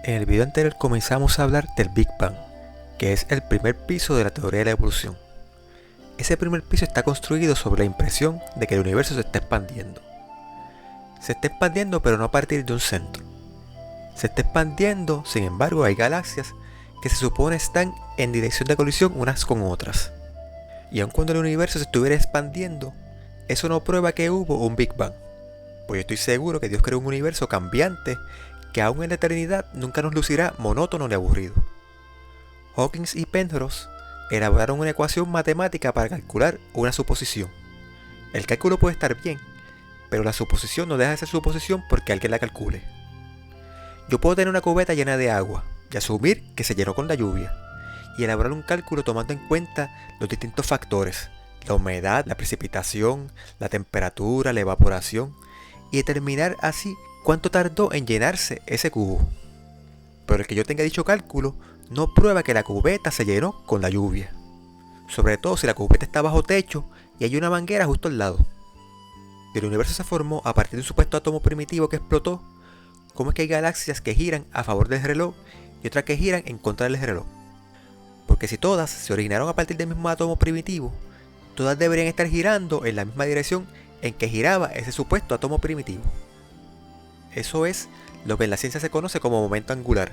En el video anterior comenzamos a hablar del Big Bang, que es el primer piso de la teoría de la evolución. Ese primer piso está construido sobre la impresión de que el universo se está expandiendo. Se está expandiendo pero no a partir de un centro. Se está expandiendo, sin embargo hay galaxias que se supone están en dirección de colisión unas con otras. Y aun cuando el universo se estuviera expandiendo, eso no prueba que hubo un Big Bang. Pues yo estoy seguro que Dios creó un universo cambiante que aún en la eternidad nunca nos lucirá monótono ni aburrido. Hawking y Penrose elaboraron una ecuación matemática para calcular una suposición. El cálculo puede estar bien, pero la suposición no deja de ser suposición porque alguien la calcule. Yo puedo tener una cubeta llena de agua y asumir que se llenó con la lluvia, y elaborar un cálculo tomando en cuenta los distintos factores, la humedad, la precipitación, la temperatura, la evaporación, y determinar así cuánto tardó en llenarse ese cubo. Pero el que yo tenga dicho cálculo no prueba que la cubeta se llenó con la lluvia, sobre todo si la cubeta está bajo techo y hay una manguera justo al lado. Si el universo se formó a partir de un supuesto átomo primitivo que explotó, ¿cómo es que hay galaxias que giran a favor del reloj y otras que giran en contra del reloj? Porque si todas se originaron a partir del mismo átomo primitivo, todas deberían estar girando en la misma dirección en que giraba ese supuesto átomo primitivo. Eso es lo que en la ciencia se conoce como momento angular.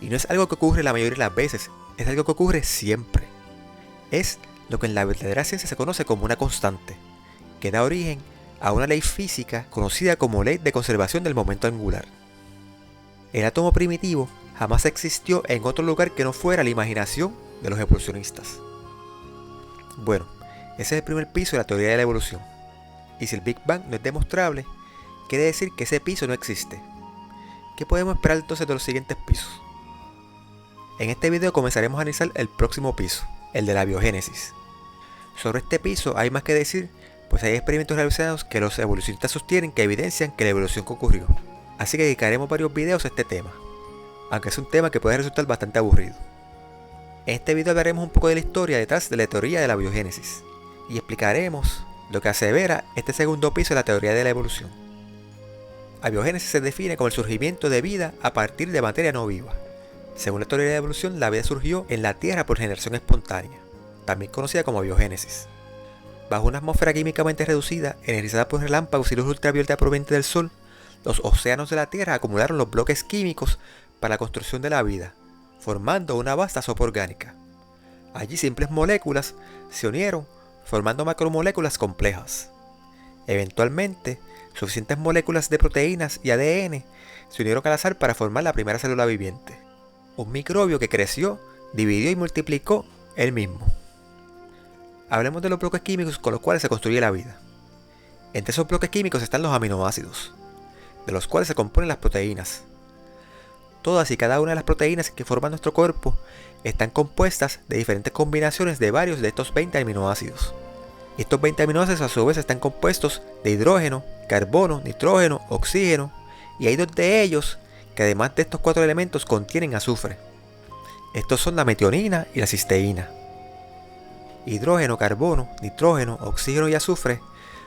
Y no es algo que ocurre la mayoría de las veces, es algo que ocurre siempre. Es lo que en la verdadera ciencia se conoce como una constante, que da origen a una ley física conocida como ley de conservación del momento angular. El átomo primitivo jamás existió en otro lugar que no fuera la imaginación de los evolucionistas. Bueno, ese es el primer piso de la teoría de la evolución. Y si el Big Bang no es demostrable, quiere decir que ese piso no existe. ¿Qué podemos esperar entonces de los siguientes pisos? En este video comenzaremos a analizar el próximo piso, el de la biogénesis. Sobre este piso hay más que decir, pues hay experimentos realizados que los evolucionistas sostienen que evidencian que la evolución ocurrió. Así que dedicaremos varios videos a este tema, aunque es un tema que puede resultar bastante aburrido. En este video hablaremos un poco de la historia detrás de la teoría de la biogénesis, y explicaremos lo que asevera este segundo piso de la teoría de la evolución. La biogénesis se define como el surgimiento de vida a partir de materia no viva. Según la teoría de la evolución, la vida surgió en la Tierra por generación espontánea, también conocida como biogénesis. Bajo una atmósfera químicamente reducida, energizada por relámpagos y luz ultravioleta proveniente del Sol, los océanos de la Tierra acumularon los bloques químicos para la construcción de la vida, formando una vasta sopa orgánica. Allí simples moléculas se unieron, formando macromoléculas complejas. Eventualmente, suficientes moléculas de proteínas y ADN se unieron al azar para formar la primera célula viviente. Un microbio que creció, dividió y multiplicó él mismo. Hablemos de los bloques químicos con los cuales se construye la vida. Entre esos bloques químicos están los aminoácidos, de los cuales se componen las proteínas. Todas y cada una de las proteínas que forman nuestro cuerpo están compuestas de diferentes combinaciones de varios de estos 20 aminoácidos. Y estos 20 aminoácidos a su vez están compuestos de hidrógeno, carbono, nitrógeno, oxígeno, y hay dos de ellos que además de estos 4 elementos contienen azufre. Estos son la metionina y la cisteína. Hidrógeno, carbono, nitrógeno, oxígeno y azufre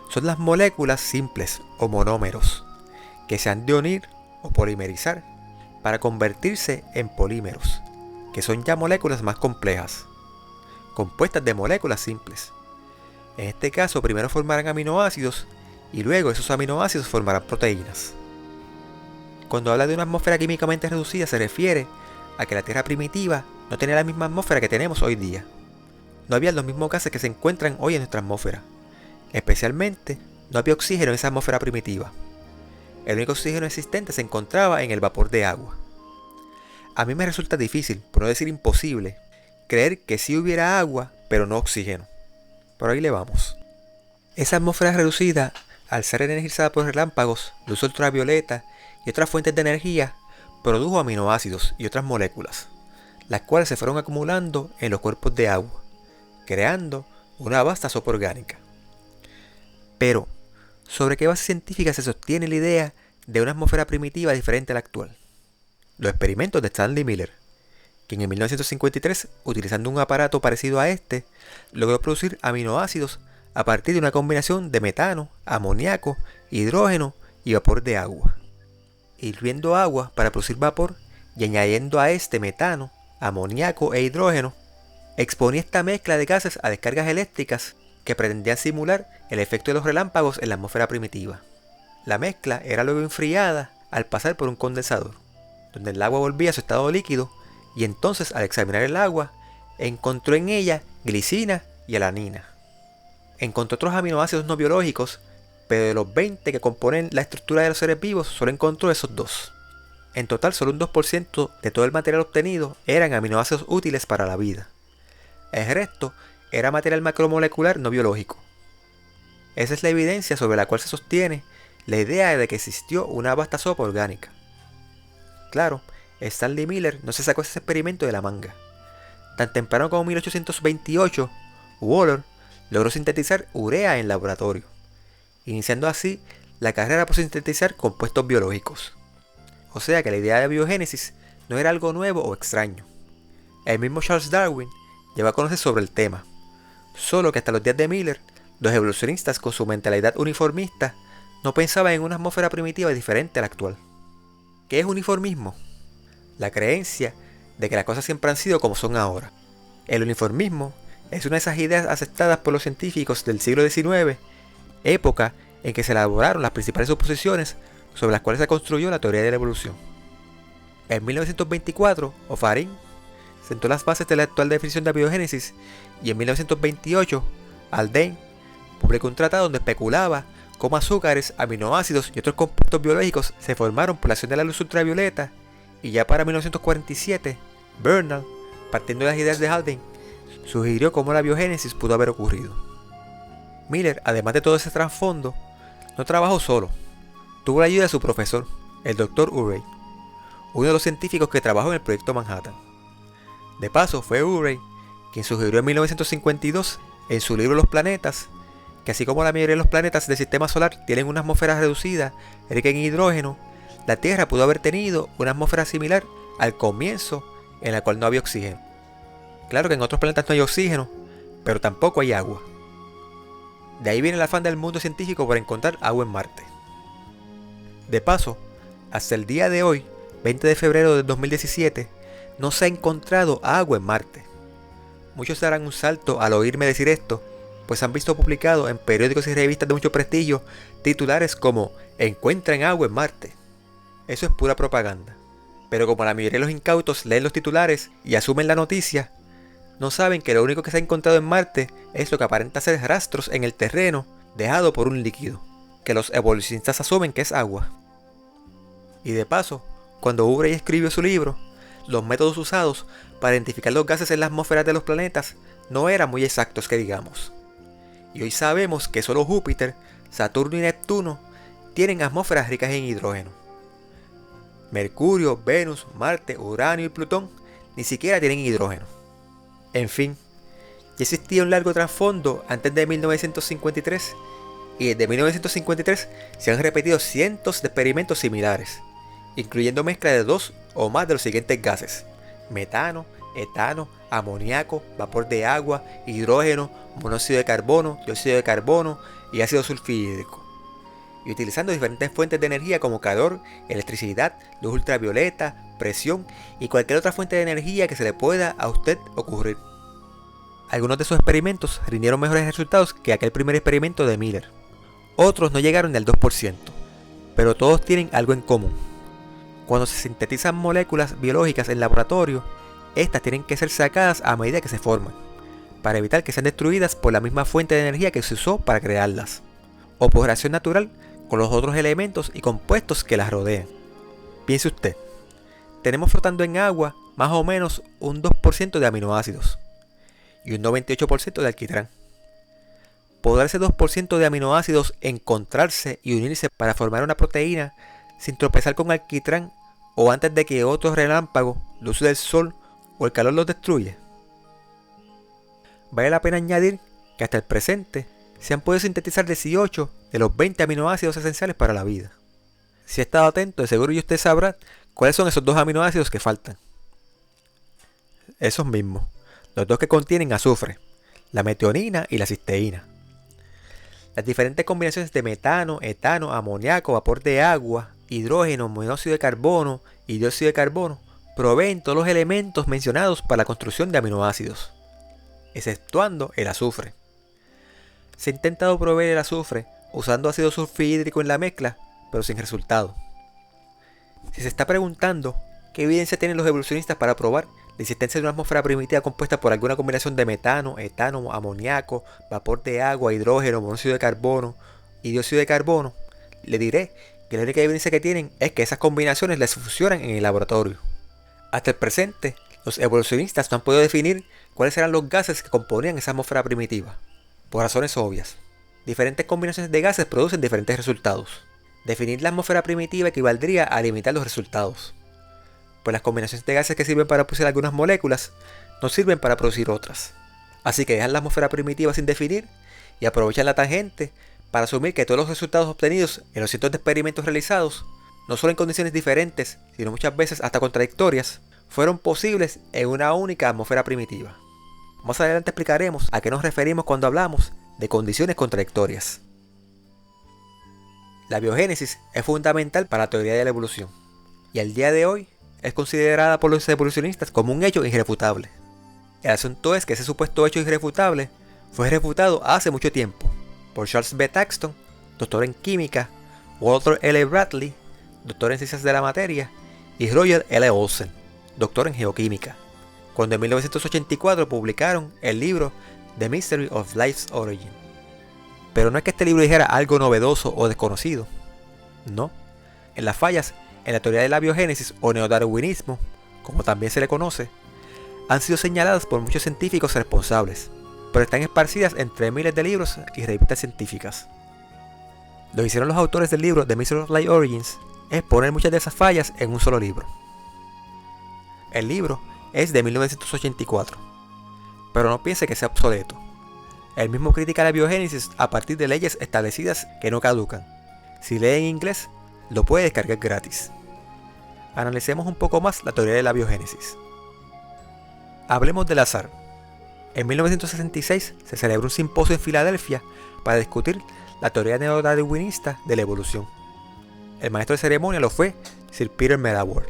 son las moléculas simples o monómeros, que se han de unir o polimerizar para convertirse en polímeros, que son ya moléculas más complejas, compuestas de moléculas simples. En este caso primero formarán aminoácidos y luego esos aminoácidos formarán proteínas. Cuando habla de una atmósfera químicamente reducida se refiere a que la Tierra primitiva no tenía la misma atmósfera que tenemos hoy día. No había los mismos gases que se encuentran hoy en nuestra atmósfera. Especialmente, no había oxígeno en esa atmósfera primitiva. El único oxígeno existente se encontraba en el vapor de agua. A mí me resulta difícil, por no decir imposible, creer que sí hubiera agua, pero no oxígeno. Por ahí le vamos. Esa atmósfera reducida, al ser energizada por relámpagos, luz ultravioleta y otras fuentes de energía, produjo aminoácidos y otras moléculas, las cuales se fueron acumulando en los cuerpos de agua, creando una vasta sopa orgánica. Pero, ¿sobre qué base científica se sostiene la idea de una atmósfera primitiva diferente a la actual? Los experimentos de Stanley Miller, quien en 1953, utilizando un aparato parecido a este, logró producir aminoácidos a partir de una combinación de metano, amoníaco, hidrógeno y vapor de agua. Hirviendo agua para producir vapor y añadiendo a este metano, amoníaco e hidrógeno, exponía esta mezcla de gases a descargas eléctricas que pretendían simular el efecto de los relámpagos en la atmósfera primitiva. La mezcla era luego enfriada al pasar por un condensador, donde el agua volvía a su estado líquido, y entonces al examinar el agua, encontró en ella glicina y alanina. Encontró otros aminoácidos no biológicos, pero de los 20 que componen la estructura de los seres vivos, solo encontró esos dos. En total, solo un 2% de todo el material obtenido eran aminoácidos útiles para la vida. El resto era material macromolecular no biológico. Esa es la evidencia sobre la cual se sostiene la idea de que existió una vasta sopa orgánica. Claro, Stanley Miller no se sacó ese experimento de la manga. Tan temprano como 1828, Waller logró sintetizar urea en laboratorio, iniciando así la carrera por sintetizar compuestos biológicos. O sea que la idea de biogénesis no era algo nuevo o extraño. El mismo Charles Darwin llegó a conocer sobre el tema, solo que hasta los días de Miller, los evolucionistas con su mentalidad uniformista no pensaban en una atmósfera primitiva diferente a la actual. ¿Qué es uniformismo? La creencia de que las cosas siempre han sido como son ahora. El uniformismo es una de esas ideas aceptadas por los científicos del siglo XIX, época en que se elaboraron las principales suposiciones sobre las cuales se construyó la teoría de la evolución. En 1924, O'Farin sentó las bases de la actual definición de biogénesis, y en 1928, Haldane publicó un tratado donde especulaba cómo azúcares, aminoácidos y otros compuestos biológicos se formaron por la acción de la luz ultravioleta, y ya para 1947, Bernal, partiendo de las ideas de Haldane, sugirió cómo la biogénesis pudo haber ocurrido. Miller, además de todo ese trasfondo, no trabajó solo. Tuvo la ayuda de su profesor, el Dr. Urey, uno de los científicos que trabajó en el proyecto Manhattan. De paso, fue Urey quien sugirió en 1952, en su libro Los planetas, que así como la mayoría de los planetas del sistema solar tienen una atmósfera reducida, rica en hidrógeno, la Tierra pudo haber tenido una atmósfera similar al comienzo, en la cual no había oxígeno. Claro que en otros planetas no hay oxígeno, pero tampoco hay agua. De ahí viene el afán del mundo científico por encontrar agua en Marte. De paso, hasta el día de hoy, 20 de febrero de 2017, no se ha encontrado agua en Marte. Muchos darán un salto al oírme decir esto, pues han visto publicado en periódicos y revistas de mucho prestigio titulares como "Encuentran agua en Marte". Eso es pura propaganda. Pero como la mayoría de los incautos leen los titulares y asumen la noticia, no saben que lo único que se ha encontrado en Marte es lo que aparenta ser rastros en el terreno dejado por un líquido, que los evolucionistas asumen que es agua. Y de paso, cuando Urey escribió su libro, los métodos usados para identificar los gases en las atmósferas de los planetas no eran muy exactos que digamos. Y hoy sabemos que solo Júpiter, Saturno y Neptuno tienen atmósferas ricas en hidrógeno. Mercurio, Venus, Marte, Uranio y Plutón ni siquiera tienen hidrógeno. En fin, ya existía un largo trasfondo antes de 1953, y desde 1953 se han repetido cientos de experimentos similares, incluyendo mezcla de 2 o más de los siguientes gases: metano, etano, amoníaco, vapor de agua, hidrógeno, monóxido de carbono, dióxido de carbono y ácido sulfhídrico, y utilizando diferentes fuentes de energía como calor, electricidad, luz ultravioleta, presión y cualquier otra fuente de energía que se le pueda a usted ocurrir. Algunos de esos experimentos rindieron mejores resultados que aquel primer experimento de Miller. Otros no llegaron ni al 2%, pero todos tienen algo en común. Cuando se sintetizan moléculas biológicas en laboratorio, estas tienen que ser sacadas a medida que se forman, para evitar que sean destruidas por la misma fuente de energía que se usó para crearlas, o por reacción natural con los otros elementos y compuestos que las rodean. Piense usted, tenemos flotando en agua más o menos un 2% de aminoácidos y un 98% de alquitrán. ¿Podrá ese 2% de aminoácidos encontrarse y unirse para formar una proteína sin tropezar con alquitrán o antes de que otro relámpago, luz del sol o el calor los destruya? Vale la pena añadir que hasta el presente se han podido sintetizar 18 de los 20 aminoácidos esenciales para la vida. Si ha estado atento, de seguro y usted sabrá cuáles son esos 2 aminoácidos que faltan. Esos mismos, los 2 que contienen azufre, la metionina y la cisteína. Las diferentes combinaciones de metano, etano, amoníaco, vapor de agua, hidrógeno, monóxido de carbono y dióxido de carbono proveen todos los elementos mencionados para la construcción de aminoácidos, exceptuando el azufre. Se ha intentado proveer el azufre usando ácido sulfhídrico en la mezcla, pero sin resultado. Si se está preguntando qué evidencia tienen los evolucionistas para probar la existencia de una atmósfera primitiva compuesta por alguna combinación de metano, etano, amoníaco, vapor de agua, hidrógeno, monóxido de carbono y dióxido de carbono, le diré que la única evidencia que tienen es que esas combinaciones les funcionan en el laboratorio. Hasta el presente, los evolucionistas no han podido definir cuáles eran los gases que componían esa atmósfera primitiva, por razones obvias. Diferentes combinaciones de gases producen diferentes resultados. Definir la atmósfera primitiva equivaldría a limitar los resultados, pues las combinaciones de gases que sirven para producir algunas moléculas no sirven para producir otras. Así que dejan la atmósfera primitiva sin definir y aprovechan la tangente para asumir que todos los resultados obtenidos en los cientos de experimentos realizados, no solo en condiciones diferentes, sino muchas veces hasta contradictorias, fueron posibles en una única atmósfera primitiva. Más adelante explicaremos a qué nos referimos cuando hablamos de condiciones contradictorias. La biogénesis es fundamental para la teoría de la evolución, y al día de hoy es considerada por los evolucionistas como un hecho irrefutable. El asunto es que ese supuesto hecho irrefutable fue refutado hace mucho tiempo por Charles B. Thaxton, doctor en química, Walter L. Bradley, doctor en ciencias de la materia, y Roger L. Olsen, doctor en geoquímica, cuando en 1984 publicaron el libro The Mystery of Life's Origin. Pero no es que este libro dijera algo novedoso o desconocido. No. En las fallas en la teoría de la biogénesis o neodarwinismo, como también se le conoce, han sido señaladas por muchos científicos responsables, pero están esparcidas entre miles de libros y revistas científicas. Lo que hicieron los autores del libro The Mystery of Life Origins es poner muchas de esas fallas en un solo libro. El libro es de 1984, pero no piense que sea obsoleto. El mismo critica la biogénesis a partir de leyes establecidas que no caducan. Si lee en inglés, lo puede descargar gratis. Analicemos un poco más la teoría de la biogénesis. Hablemos del azar. En 1966 se celebró un simposio en Filadelfia para discutir la teoría neodarwinista de la evolución. El maestro de ceremonia lo fue Sir Peter Medawar,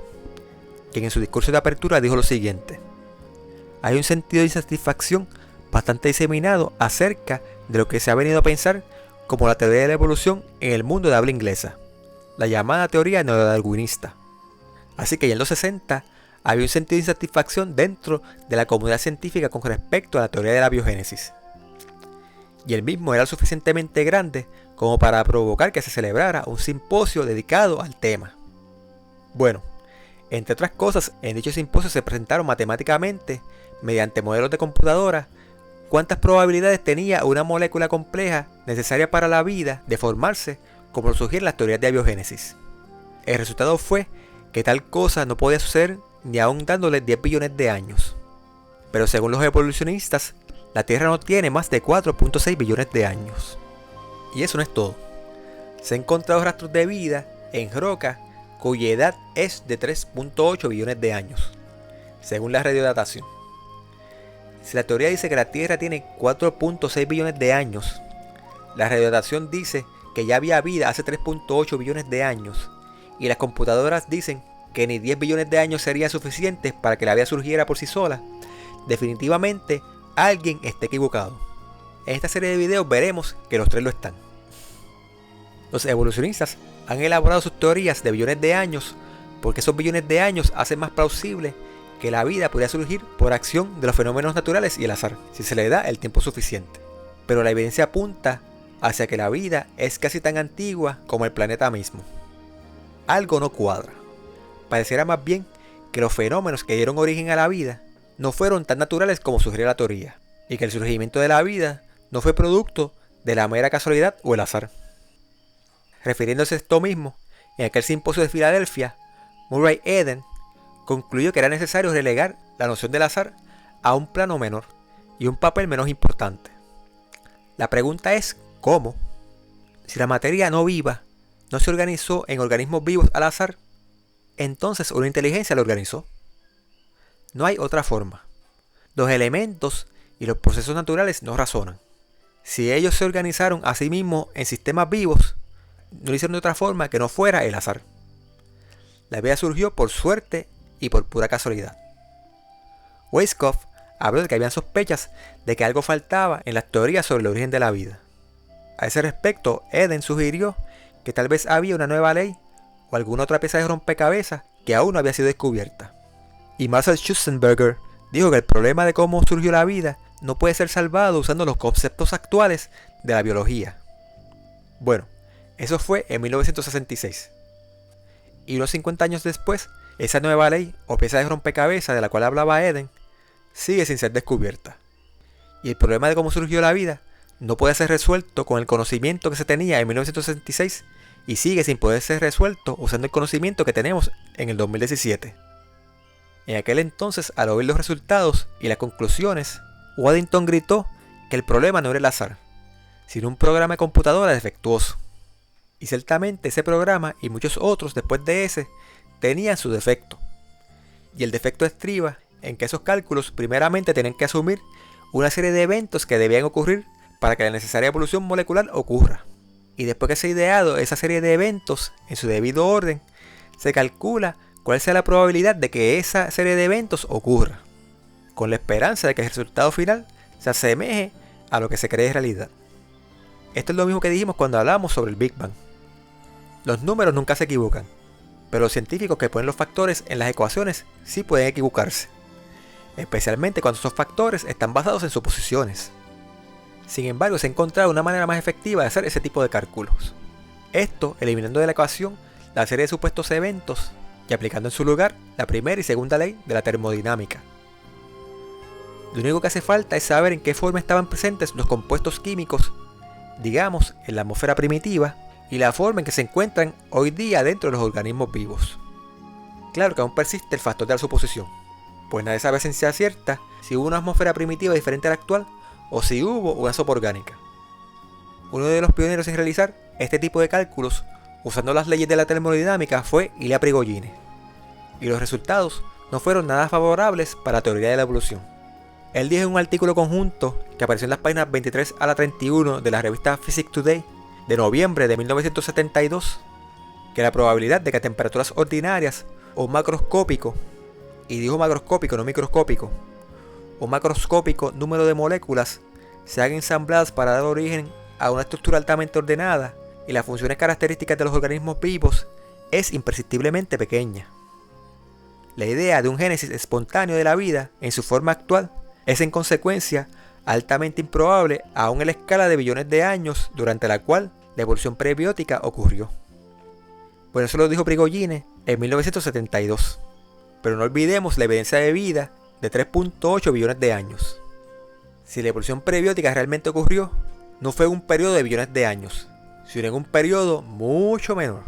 quien en su discurso de apertura dijo lo siguiente: hay un sentido de insatisfacción bastante diseminado acerca de lo que se ha venido a pensar como la teoría de la evolución en el mundo de habla inglesa, la llamada teoría neodarwinista. Así que ya en los 60 había un sentido de insatisfacción dentro de la comunidad científica con respecto a la teoría de la biogénesis. Y el mismo era lo suficientemente grande como para provocar que se celebrara un simposio dedicado al tema. Bueno, entre otras cosas, en dicho simposio se presentaron matemáticamente, mediante modelos de computadora, cuántas probabilidades tenía una molécula compleja necesaria para la vida de formarse, como lo sugieren las teorías de biogénesis. El resultado fue que tal cosa no podía suceder ni aún dándole 10 billones de años. Pero según los evolucionistas, la Tierra no tiene más de 4.6 billones de años. Y eso no es todo. Se han encontrado rastros de vida en roca cuya edad es de 3.8 billones de años, según la radiodatación. Si la teoría dice que la Tierra tiene 4.6 billones de años, la radiodatación dice que ya había vida hace 3.8 billones de años, y las computadoras dicen que ni 10 billones de años serían suficientes para que la vida surgiera por sí sola, definitivamente alguien está equivocado. En esta serie de videos veremos que los tres lo están. Los evolucionistas han elaborado sus teorías de billones de años porque esos billones de años hacen más plausible que la vida podría surgir por acción de los fenómenos naturales y el azar, si se le da el tiempo suficiente. Pero la evidencia apunta hacia que la vida es casi tan antigua como el planeta mismo. Algo no cuadra. Pareciera más bien que los fenómenos que dieron origen a la vida no fueron tan naturales como sugiere la teoría, y que el surgimiento de la vida no fue producto de la mera casualidad o el azar. Refiriéndose a esto mismo, en aquel simposio de Filadelfia, Murray Eden concluyó que era necesario relegar la noción del azar a un plano menor y un papel menos importante. La pregunta es ¿cómo? Si la materia no viva no se organizó en organismos vivos al azar, entonces una inteligencia lo organizó. No hay otra forma. Los elementos y los procesos naturales no razonan. Si ellos se organizaron a sí mismos en sistemas vivos, no lo hicieron de otra forma que no fuera el azar. La vida surgió por suerte y por pura casualidad. Weisskopf habló de que habían sospechas de que algo faltaba en las teorías sobre el origen de la vida. A ese respecto, Eden sugirió que tal vez había una nueva ley o alguna otra pieza de rompecabezas que aún no había sido descubierta. Y Marcel Schutzenberger dijo que el problema de cómo surgió la vida no puede ser salvado usando los conceptos actuales de la biología. Bueno, eso fue en 1966. Y unos 50 años después, esa nueva ley o pieza de rompecabezas de la cual hablaba Eden sigue sin ser descubierta. Y el problema de cómo surgió la vida no puede ser resuelto con el conocimiento que se tenía en 1966 y sigue sin poder ser resuelto usando el conocimiento que tenemos en el 2017. En aquel entonces, al oír los resultados y las conclusiones, Waddington gritó que el problema no era el azar, sino un programa de computadora defectuoso. Y ciertamente ese programa y muchos otros después de ese tenían su defecto. Y el defecto estriba en que esos cálculos primeramente tenían que asumir una serie de eventos que debían ocurrir para que la necesaria evolución molecular ocurra. Y después que se ha ideado esa serie de eventos en su debido orden, se calcula cuál sea la probabilidad de que esa serie de eventos ocurra, con la esperanza de que el resultado final se asemeje a lo que se cree en realidad. Esto es lo mismo que dijimos cuando hablamos sobre el Big Bang. Los números nunca se equivocan, pero los científicos que ponen los factores en las ecuaciones sí pueden equivocarse, especialmente cuando esos factores están basados en suposiciones. Sin embargo, se ha encontrado una manera más efectiva de hacer ese tipo de cálculos. Esto eliminando de la ecuación la serie de supuestos eventos y aplicando en su lugar la primera y segunda ley de la termodinámica. Lo único que hace falta es saber en qué forma estaban presentes los compuestos químicos, digamos, en la atmósfera primitiva, y la forma en que se encuentran hoy día dentro de los organismos vivos. Claro que aún persiste el factor de la suposición, pues nadie sabe a ciencia cierta si hubo una atmósfera primitiva diferente a la actual o si hubo una sopa orgánica. Uno de los pioneros en realizar este tipo de cálculos usando las leyes de la termodinámica fue Ilya Prigogine, y los resultados no fueron nada favorables para la teoría de la evolución. Él dijo en un artículo conjunto que apareció en las páginas 23 a la 31 de la revista Physics Today de noviembre de 1972 que la probabilidad de que a temperaturas ordinarias o macroscópico, y dijo macroscópico no microscópico, o macroscópico número de moléculas sean ensambladas para dar origen a una estructura altamente ordenada y las funciones características de los organismos vivos es imprescindiblemente pequeña. La idea de un génesis espontáneo de la vida en su forma actual es en consecuencia altamente improbable aún en la escala de billones de años durante la cual la evolución prebiótica ocurrió. Bueno, eso lo dijo Prigogine en 1972, pero no olvidemos la evidencia de vida de 3.8 billones de años. Si la evolución prebiótica realmente ocurrió, no fue en un periodo de billones de años, sino en un periodo mucho menor.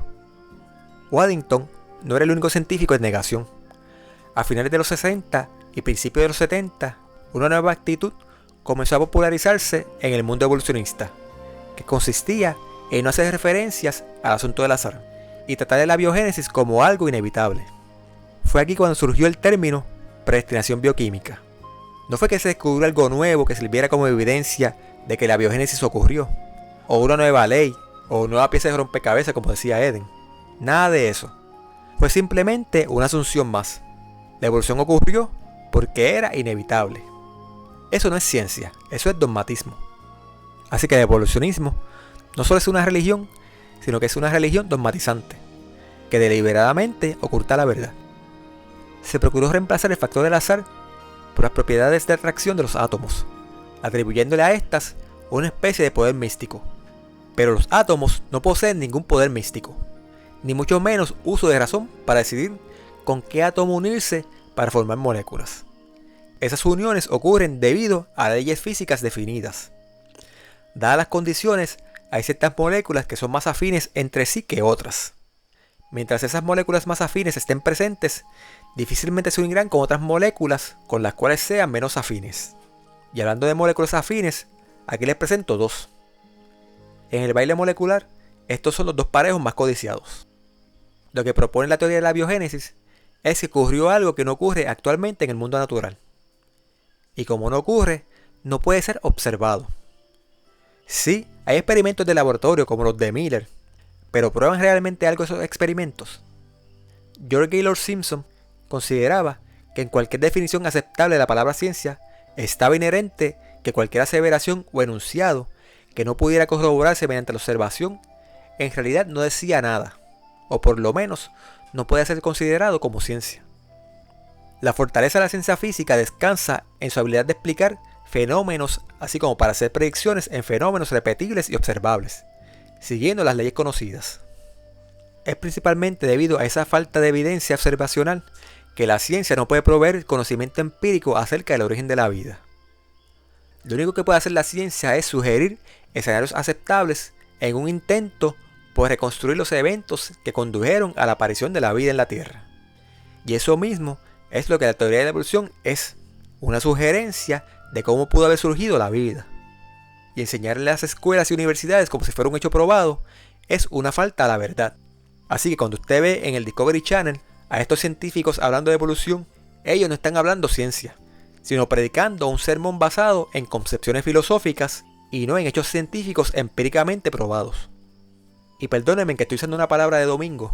Waddington no era el único científico en negación. A finales de los 60 y principios de los 70, una nueva actitud comenzó a popularizarse en el mundo evolucionista, que consistía en no hacer referencias al asunto del azar y tratar de la biogénesis como algo inevitable. Fue aquí cuando surgió el término predestinación bioquímica. No fue que se descubrió algo nuevo que sirviera como evidencia de que la biogénesis ocurrió, o una nueva ley, o nueva pieza de rompecabezas como decía Eden. Nada de eso. Fue simplemente una asunción más. La evolución ocurrió porque era inevitable. Eso no es ciencia, eso es dogmatismo. Así que el evolucionismo no solo es una religión, sino que es una religión dogmatizante, que deliberadamente oculta la verdad. Se procuró reemplazar el factor del azar por las propiedades de atracción de los átomos, atribuyéndole a estas una especie de poder místico. Pero los átomos no poseen ningún poder místico, ni mucho menos uso de razón para decidir con qué átomo unirse para formar moléculas. Esas uniones ocurren debido a leyes físicas definidas. Dadas las condiciones, hay ciertas moléculas que son más afines entre sí que otras. Mientras esas moléculas más afines estén presentes, difícilmente se unirán con otras moléculas con las cuales sean menos afines. Y hablando de moléculas afines, aquí les presento dos. En el baile molecular, estos son los dos parejos más codiciados. Lo que propone la teoría de la biogénesis es que ocurrió algo que no ocurre actualmente en el mundo natural. Y como no ocurre, no puede ser observado. Sí, hay experimentos de laboratorio como los de Miller, pero ¿prueban realmente algo esos experimentos? George Gaylord Simpson, consideraba que en cualquier definición aceptable de la palabra ciencia estaba inherente que cualquier aseveración o enunciado que no pudiera corroborarse mediante la observación en realidad no decía nada, o por lo menos no puede ser considerado como ciencia. La fortaleza de la ciencia física descansa en su habilidad de explicar fenómenos, así como para hacer predicciones en fenómenos repetibles y observables, siguiendo las leyes conocidas. Es principalmente debido a esa falta de evidencia observacional que la ciencia no puede proveer conocimiento empírico acerca del origen de la vida. Lo único que puede hacer la ciencia es sugerir escenarios aceptables en un intento por reconstruir los eventos que condujeron a la aparición de la vida en la Tierra. Y eso mismo es lo que la teoría de la evolución es, una sugerencia de cómo pudo haber surgido la vida. Y enseñarle a las escuelas y universidades como si fuera un hecho probado es una falta a la verdad. Así que cuando usted ve en el Discovery Channel a estos científicos hablando de evolución, ellos no están hablando ciencia, sino predicando un sermón basado en concepciones filosóficas y no en hechos científicos empíricamente probados. Y perdónenme que estoy usando una palabra de domingo.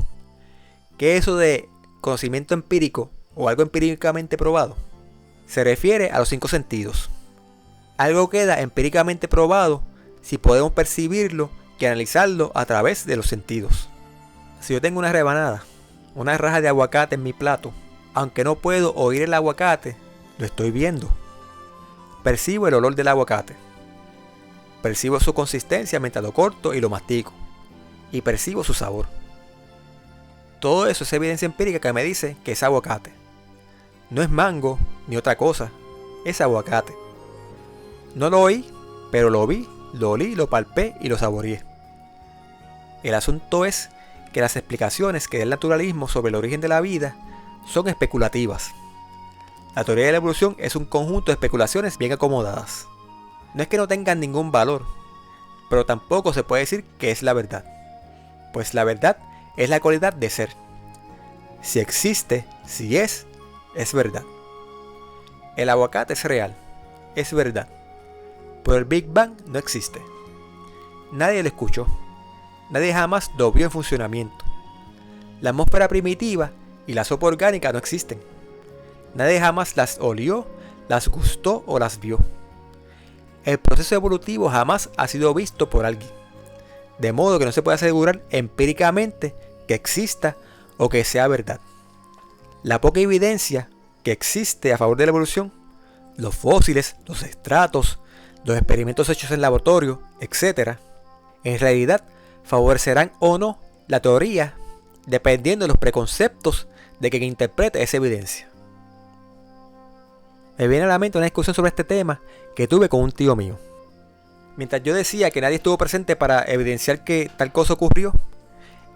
¿Qué es eso de conocimiento empírico o algo empíricamente probado? Se refiere a los 5 sentidos. Algo queda empíricamente probado si podemos percibirlo y analizarlo a través de los sentidos. Si yo tengo una rebanada, una raja de aguacate en mi plato, aunque no puedo oír el aguacate, lo estoy viendo. Percibo el olor del aguacate. Percibo su consistencia mientras lo corto y lo mastico. Y percibo su sabor. Todo eso es evidencia empírica que me dice que es aguacate. No es mango ni otra cosa, es aguacate. No lo oí, pero lo vi, lo olí, lo palpé y lo saboreé. El asunto es que las explicaciones que da el naturalismo sobre el origen de la vida son especulativas. La teoría de la evolución es un conjunto de especulaciones bien acomodadas. No es que no tengan ningún valor, pero tampoco se puede decir que es la verdad. Pues la verdad es la cualidad de ser. Si existe, si es verdad. El aguacate es real, es verdad. Pero el Big Bang no existe. Nadie lo escuchó. Nadie jamás lo vio en funcionamiento. La atmósfera primitiva y la sopa orgánica no existen. Nadie jamás las olió, las gustó o las vio. El proceso evolutivo jamás ha sido visto por alguien. De modo que no se puede asegurar empíricamente que exista o que sea verdad. La poca evidencia que existe a favor de la evolución, los fósiles, los estratos, los experimentos hechos en laboratorio, etc., en realidad favorecerán o no la teoría dependiendo de los preconceptos de quien interprete esa evidencia. Me viene a la mente una discusión sobre este tema que tuve con un tío mío. Mientras yo decía que nadie estuvo presente para evidenciar que tal cosa ocurrió,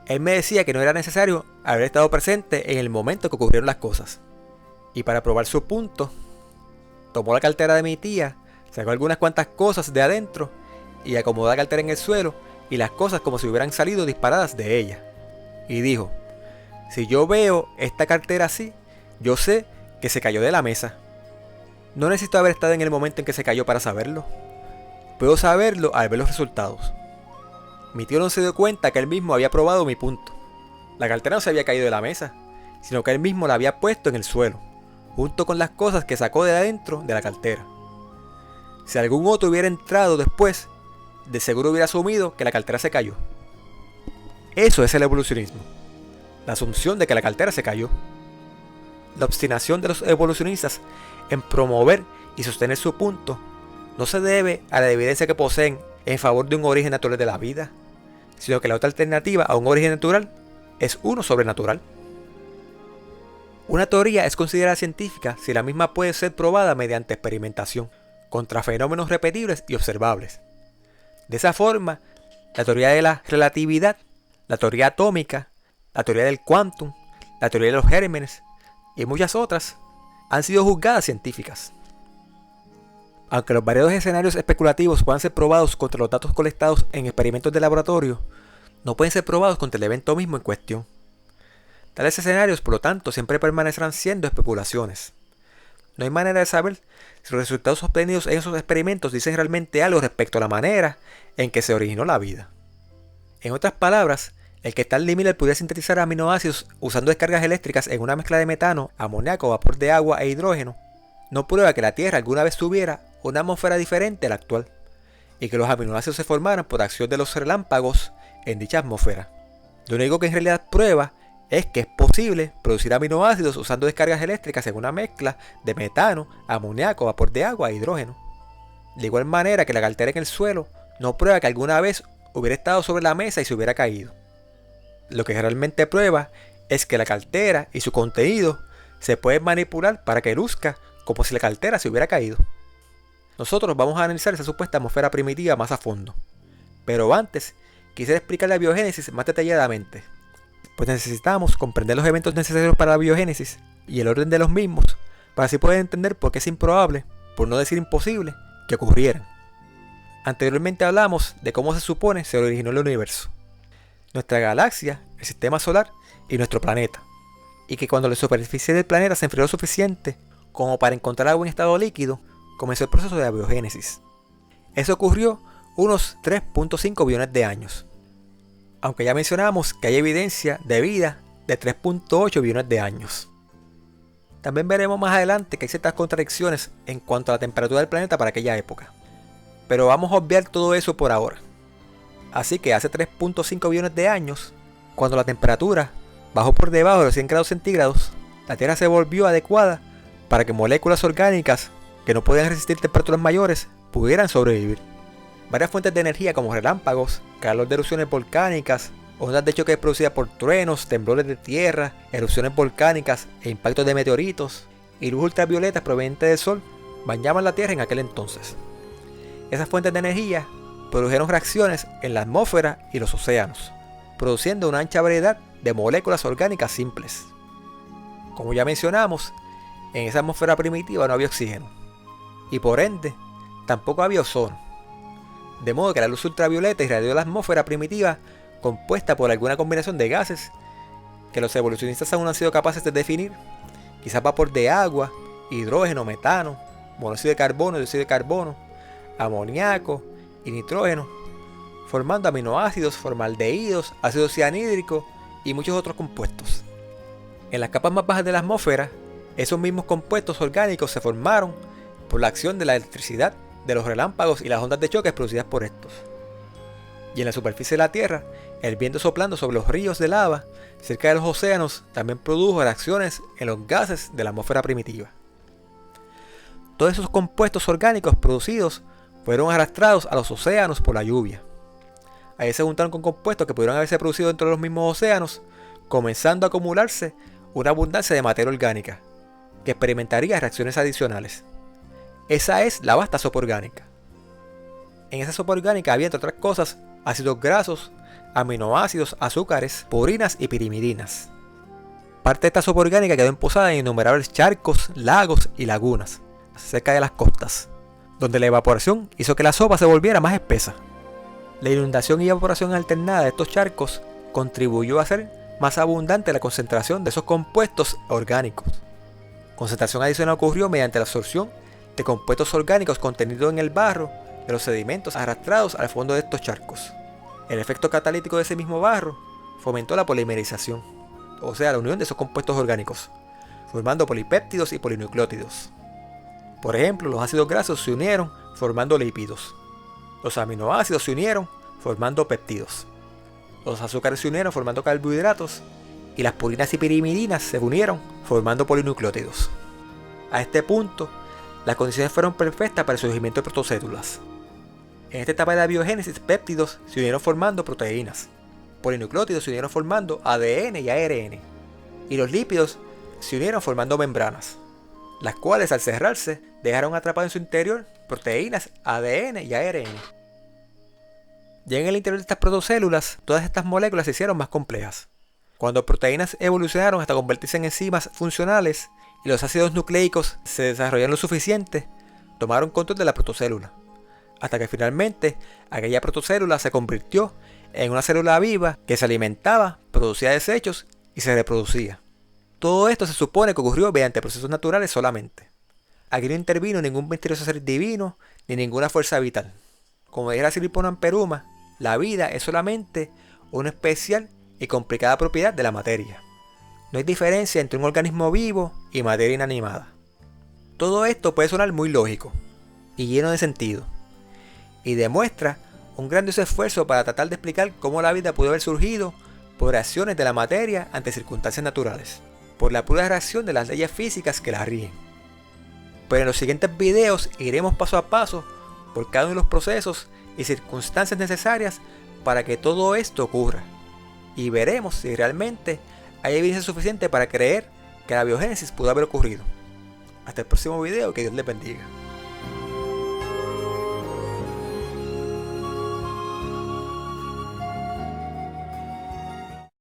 él me decía que no era necesario haber estado presente en el momento que ocurrieron las cosas. Y para probar su punto, tomó la cartera de mi tía, sacó algunas cuantas cosas de adentro y acomodó la cartera en el suelo y las cosas como si hubieran salido disparadas de ella. Y dijo, si yo veo esta cartera así, yo sé que se cayó de la mesa. No necesito haber estado en el momento en que se cayó para saberlo. Puedo saberlo al ver los resultados. Mi tío no se dio cuenta que él mismo había probado mi punto. La cartera no se había caído de la mesa, sino que él mismo la había puesto en el suelo, junto con las cosas que sacó de adentro de la cartera. Si algún otro hubiera entrado después, de seguro hubiera asumido que la cartera se cayó. Eso es el evolucionismo. La asunción de que la cartera se cayó. La obstinación de los evolucionistas en promover y sostener su punto no se debe a la evidencia que poseen en favor de un origen natural de la vida, sino que la otra alternativa a un origen natural es uno sobrenatural. Una teoría es considerada científica si la misma puede ser probada mediante experimentación, contra fenómenos repetibles y observables. De esa forma, la teoría de la relatividad, la teoría atómica, la teoría del quantum, la teoría de los gérmenes y muchas otras han sido juzgadas científicas. Aunque los variados escenarios especulativos puedan ser probados contra los datos colectados en experimentos de laboratorio, no pueden ser probados contra el evento mismo en cuestión. Tales escenarios, por lo tanto, siempre permanecerán siendo especulaciones. No hay manera de saber si los resultados obtenidos en esos experimentos dicen realmente algo respecto a la manera en que se originó la vida. En otras palabras, El que Stanley Miller pudiera sintetizar aminoácidos usando descargas eléctricas en una mezcla de metano, amoníaco, vapor de agua e hidrógeno, no prueba que la Tierra alguna vez tuviera una atmósfera diferente a la actual, y que los aminoácidos se formaran por acción de los relámpagos en dicha atmósfera. Lo único que en realidad prueba es que es posible producir aminoácidos usando descargas eléctricas en una mezcla de metano, amoníaco, vapor de agua e hidrógeno. De igual manera que la cartera en el suelo no prueba que alguna vez hubiera estado sobre la mesa y se hubiera caído. Lo que realmente prueba es que la cartera y su contenido se pueden manipular para que luzca como si la cartera se hubiera caído. Nosotros vamos a analizar esa supuesta atmósfera primitiva más a fondo, pero antes quisiera explicar la biogénesis más detalladamente, pues necesitamos comprender los eventos necesarios para la biogénesis y el orden de los mismos para así poder entender por qué es improbable, por no decir imposible, que ocurrieran. Anteriormente hablamos de cómo se supone se originó el universo, nuestra galaxia, el sistema solar y nuestro planeta, y que cuando la superficie del planeta se enfrió lo suficiente como para encontrar agua en estado líquido, comenzó el proceso de la biogénesis. Eso ocurrió unos 3.5 billones de años, aunque ya mencionamos que hay evidencia de vida de 3.8 billones de años. También veremos más adelante que hay ciertas contradicciones en cuanto a la temperatura del planeta para aquella época, pero vamos a obviar todo eso por ahora. Así que hace 3.5 billones de años, cuando la temperatura bajó por debajo de los 100 grados centígrados, la Tierra se volvió adecuada para que moléculas orgánicas que no podían resistir temperaturas mayores pudieran sobrevivir. Varias fuentes de energía como relámpagos, calor de erupciones volcánicas, ondas de choque producidas por truenos, temblores de tierra, erupciones volcánicas e impactos de meteoritos, y luz ultravioleta proveniente del sol bañaban la Tierra en aquel entonces. Esas fuentes de energía produjeron reacciones en la atmósfera y los océanos, produciendo una ancha variedad de moléculas orgánicas simples. Como ya mencionamos, en esa atmósfera primitiva no había oxígeno, y por ende, tampoco había ozono. De modo que la luz ultravioleta irradió la atmósfera primitiva compuesta por alguna combinación de gases que los evolucionistas aún no han sido capaces de definir, quizás vapor de agua, hidrógeno, metano, monóxido de carbono, dióxido de carbono, amoníaco y nitrógeno, formando aminoácidos, formaldehídos, ácido cianhídrico y muchos otros compuestos. En las capas más bajas de la atmósfera, esos mismos compuestos orgánicos se formaron por la acción de la electricidad, de los relámpagos y las ondas de choque producidas por estos. Y en la superficie de la Tierra, el viento soplando sobre los ríos de lava cerca de los océanos también produjo reacciones en los gases de la atmósfera primitiva. Todos esos compuestos orgánicos producidos fueron arrastrados a los océanos por la lluvia. Ahí se juntaron con compuestos que pudieron haberse producido dentro de los mismos océanos, comenzando a acumularse una abundancia de materia orgánica, que experimentaría reacciones adicionales. Esa es la vasta sopa orgánica. En esa sopa orgánica había, entre otras cosas, ácidos grasos, aminoácidos, azúcares, purinas y pirimidinas. Parte de esta sopa orgánica quedó emposada en innumerables charcos, lagos y lagunas, cerca de las costas, donde la evaporación hizo que la sopa se volviera más espesa. La inundación y evaporación alternada de estos charcos contribuyó a hacer más abundante la concentración de esos compuestos orgánicos. Concentración adicional ocurrió mediante la absorción de compuestos orgánicos contenidos en el barro de los sedimentos arrastrados al fondo de estos charcos. El efecto catalítico de ese mismo barro fomentó la polimerización, o sea, la unión de esos compuestos orgánicos, formando polipéptidos y polinucleótidos. Por ejemplo, los ácidos grasos se unieron formando lípidos, los aminoácidos se unieron formando péptidos, los azúcares se unieron formando carbohidratos y las purinas y pirimidinas se unieron formando polinucleótidos. A este punto, las condiciones fueron perfectas para el surgimiento de protocélulas. En esta etapa de la biogénesis, péptidos se unieron formando proteínas, polinucleótidos se unieron formando ADN y ARN, y los lípidos se unieron formando membranas, las cuales al cerrarse dejaron atrapadas en su interior proteínas, ADN y ARN. Ya en el interior de estas protocélulas, todas estas moléculas se hicieron más complejas. Cuando proteínas evolucionaron hasta convertirse en enzimas funcionales y los ácidos nucleicos se desarrollaron lo suficiente, tomaron control de la protocélula, hasta que finalmente aquella protocélula se convirtió en una célula viva que se alimentaba, producía desechos y se reproducía. Todo esto se supone que ocurrió mediante procesos naturales solamente. Aquí no intervino ningún misterioso ser divino ni ninguna fuerza vital. Como dijera Sir Hippone Amperuma, la vida es solamente una especial y complicada propiedad de la materia. No hay diferencia entre un organismo vivo y materia inanimada. Todo esto puede sonar muy lógico y lleno de sentido, y demuestra un grandioso esfuerzo para tratar de explicar cómo la vida pudo haber surgido por reacciones de la materia ante circunstancias naturales, por la pura reacción de las leyes físicas que la rigen. Pero en los siguientes videos iremos paso a paso por cada uno de los procesos y circunstancias necesarias para que todo esto ocurra, y veremos si realmente hay evidencia suficiente para creer que la biogénesis pudo haber ocurrido. Hasta el próximo video, que Dios les bendiga.